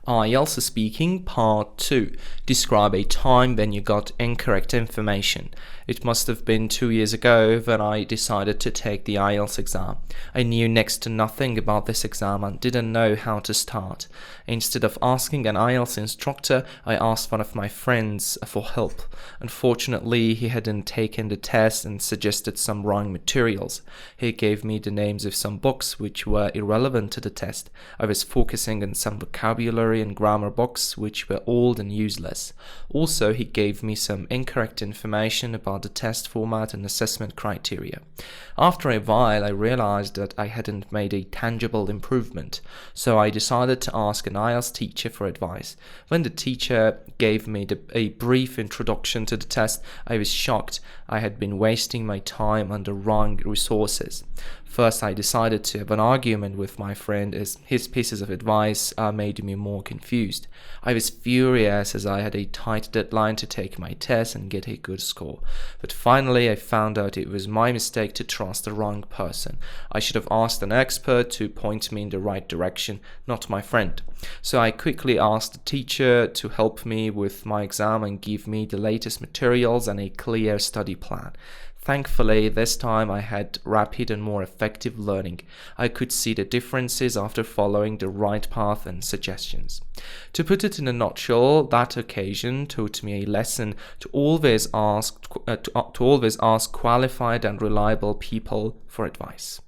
IELTS speaking part 2. Describe a time when you got incorrect information. It must have been 2 years ago when I decided to take the IELTS exam. I knew next to nothing about this exam and didn't know how to start. Instead of asking an IELTS instructor, I asked one of my friends for help. Unfortunately, he hadn't taken the test and suggested some wrong materials. He gave me the names of some books which were irrelevant to the test. I was focusing on some vocabulary and grammar books which were old and useless. Also, he gave me some incorrect information about the test format and assessment criteria. After a while, I realized that I hadn't made a tangible improvement, so I decided to ask an IELTS teacher for advice. When the teacher gave me a brief introduction to the test, I was shocked. I had been wasting my time on the wrong resources. First, I decided to have an argument with my friend as his pieces of advice made me more confused. I was furious as I had a tight deadline to take my test and get a good score. But finally, I found out it was my mistake to trust the wrong person. I should have asked an expert to point me in the right direction, not my friend. So I quickly asked the teacher to help me with my exam and give me the latest materials and a clear study plan. Thankfully, this time I had rapid and more effective learning. I could see the differences after following the right path and suggestions. To put it in a nutshell, that occasion taught me a lesson to always ask qualified and reliable people for advice.